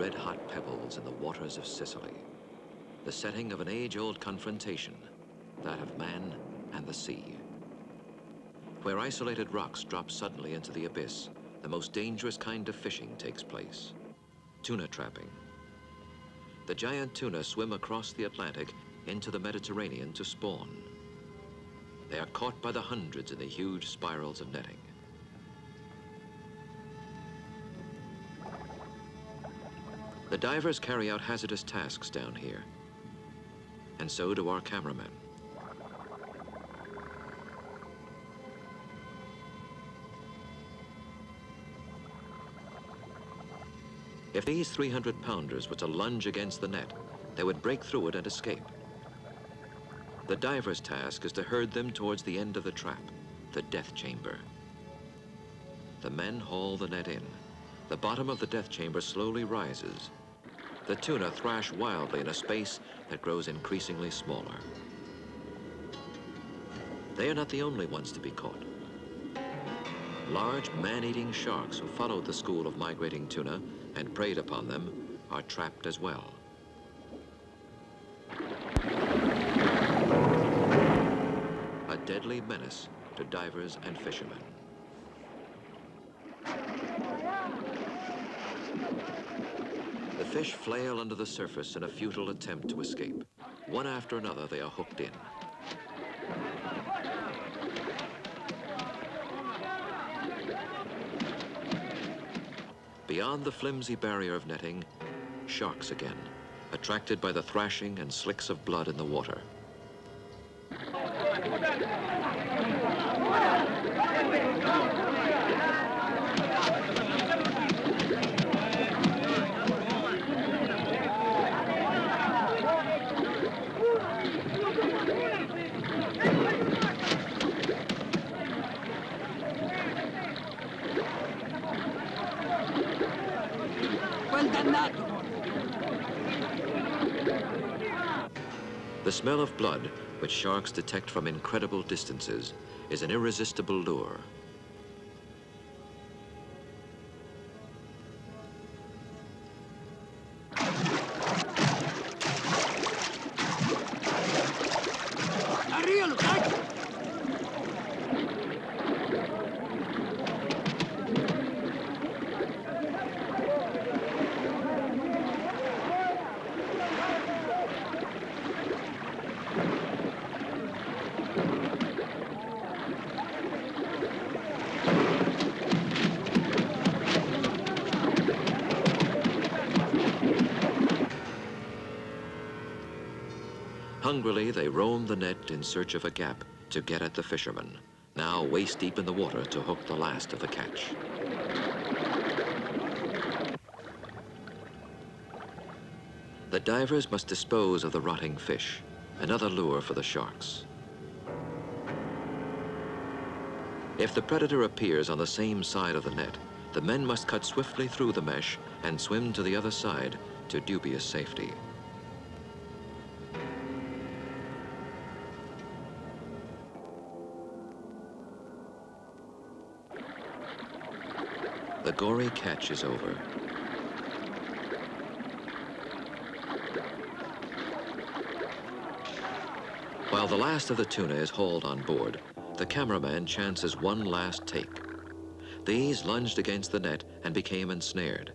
red-hot pebbles in the waters of Sicily, the setting of an age-old confrontation, that of man and the sea. Where isolated rocks drop suddenly into the abyss, the most dangerous kind of fishing takes place: tuna trapping. The giant tuna swim across the Atlantic into the Mediterranean to spawn. They are caught by the hundreds in the huge spirals of netting. The divers carry out hazardous tasks down here, and so do our cameramen. If these 300-pounders were to lunge against the net, they would break through it and escape. The diver's task is to herd them towards the end of the trap, the death chamber. The men haul the net in. The bottom of the death chamber slowly rises. The tuna thrash wildly in a space that grows increasingly smaller. They are not the only ones to be caught. Large man-eating sharks who followed the school of migrating tuna and preyed upon them are trapped as well. A deadly menace to divers and fishermen. The fish flail under the surface in a futile attempt to escape. One after another, they are hooked in. Beyond the flimsy barrier of netting, sharks again, attracted by the thrashing and slicks of blood in the water. The smell of blood, which sharks detect from incredible distances, is an irresistible lure. Hungrily, they roam the net in search of a gap to get at the fishermen, now waist deep in the water to hook the last of the catch. The divers must dispose of the rotting fish, another lure for the sharks. If the predator appears on the same side of the net, the men must cut swiftly through the mesh and swim to the other side to dubious safety. The gory catch is over. While the last of the tuna is hauled on board, the cameraman chances one last take. These lunged against the net and became ensnared.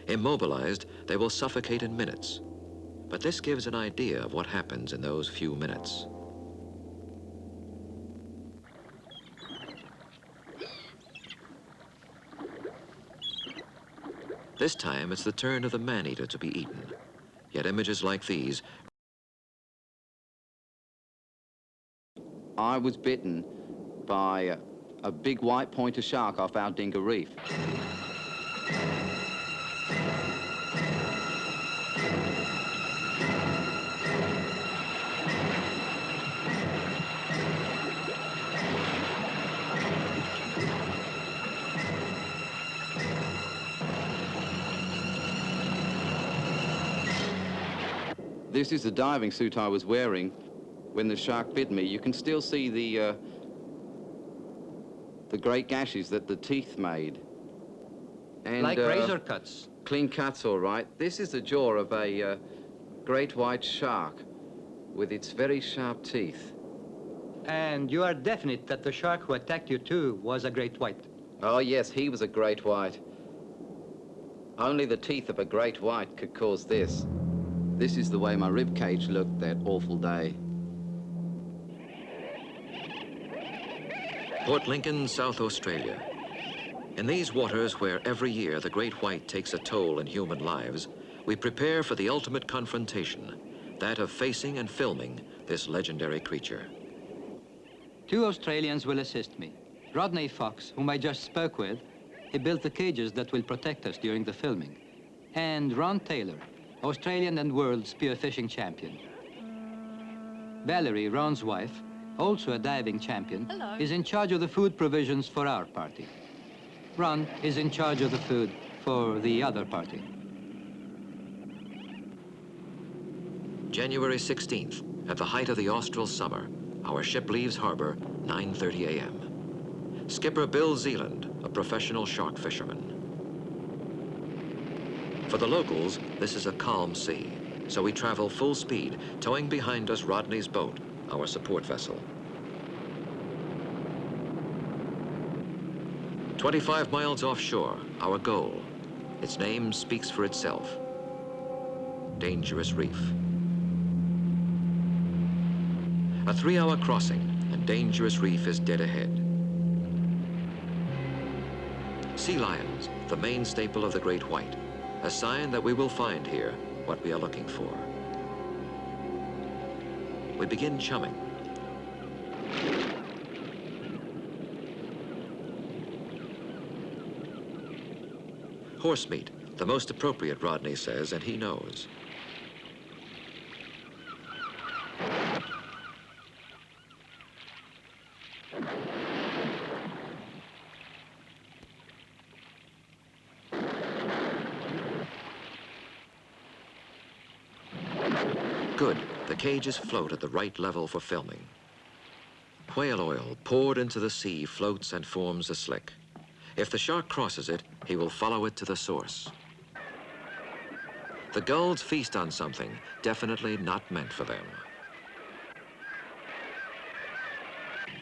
Immobilized, they will suffocate in minutes. But this gives an idea of what happens in those few minutes. This time, it's the turn of the man-eater to be eaten. Yet images like these... I was bitten by a big white pointer shark off Aldinga Reef. This is the diving suit I was wearing when the shark bit me. You can still see the great gashes that the teeth made. And, like razor cuts. Clean cuts, all right. This is the jaw of a great white shark with its very sharp teeth. And you are definite that the shark who attacked you too was a great white? Oh, yes, he was a great white. Only the teeth of a great white could cause this. This is the way my rib cage looked that awful day. Port Lincoln, South Australia. In these waters where every year the great white takes a toll in human lives, we prepare for the ultimate confrontation, that of facing and filming this legendary creature. 2 Australians will assist me. Rodney Fox, whom I just spoke with, he built the cages that will protect us during the filming. And Ron Taylor, Australian and world spearfishing champion. Valerie, Ron's wife, also a diving champion, Hello. is in charge of the food provisions for our party. Ron is in charge of the food for the other party. January 16th, at the height of the austral summer, our ship leaves harbor, 9:30 a.m. Skipper Bill Zealand, a professional shark fisherman. For the locals, this is a calm sea, so we travel full speed, towing behind us Rodney's boat, our support vessel. 25 miles offshore, our goal. Its name speaks for itself. Dangerous Reef. A 3-hour crossing, and Dangerous Reef is dead ahead. Sea lions, the main staple of the great white, a sign that we will find here what we are looking for. We begin chumming. Horse meat, the most appropriate, Rodney says, and he knows. Good, the cages float at the right level for filming. Whale oil poured into the sea floats and forms a slick. If the shark crosses it, he will follow it to the source. The gulls feast on something definitely not meant for them.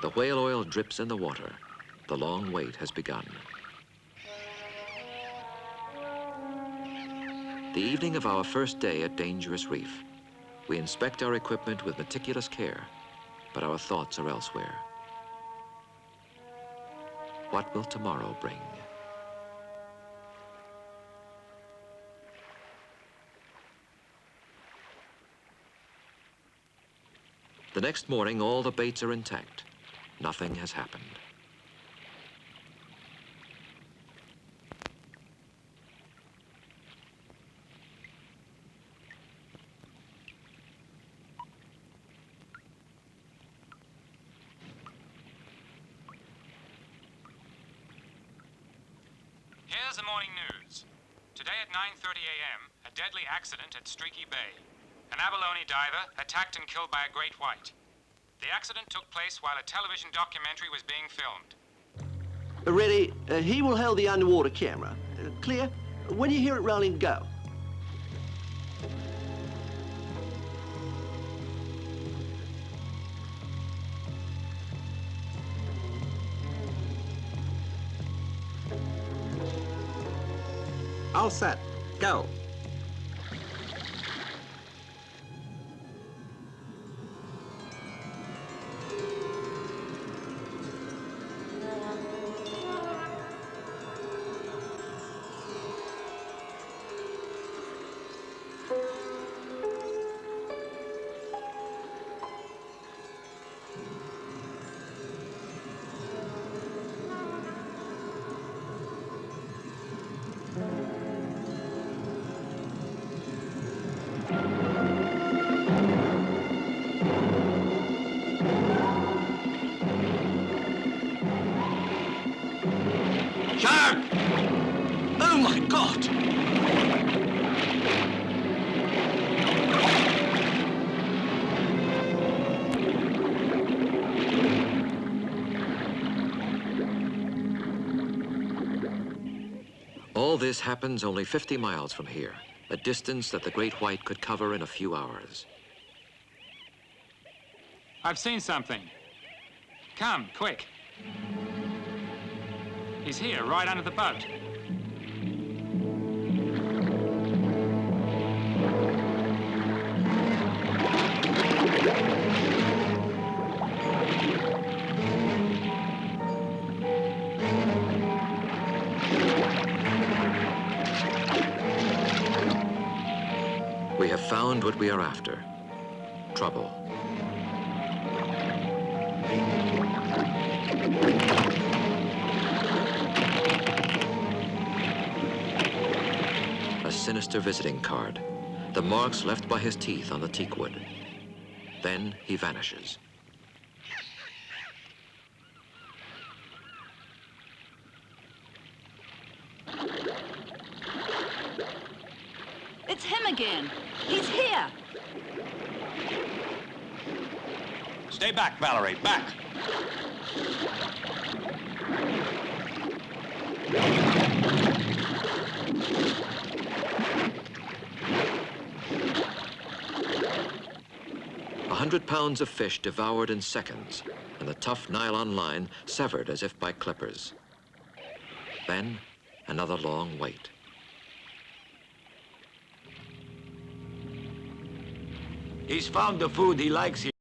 The whale oil drips in the water. The long wait has begun. The evening of our first day at Dangerous Reef. We inspect our equipment with meticulous care, but our thoughts are elsewhere. What will tomorrow bring? The next morning, all the baits are intact. Nothing has happened. Here's the morning news. Today at 9:30 a.m., a deadly accident at Streaky Bay. An abalone diver attacked and killed by a great white. The accident took place while a television documentary was being filmed. Ready? He will hold the underwater camera. Clear? When you hear it rolling, go. All set. Go. Shark! Oh my God! All this happens only 50 miles from here, a distance that the great white could cover in a few hours. I've seen something. Come, quick. He's here, right under the boat. We have found what we are after. Trouble. A sinister visiting card. The marks left by his teeth on the teak wood. Then he vanishes. It's him again. He's here. Stay back, Valerie, back. £100 of fish devoured in seconds, and the tough nylon line severed as if by clippers. Then, another long wait. He's found the food he likes here.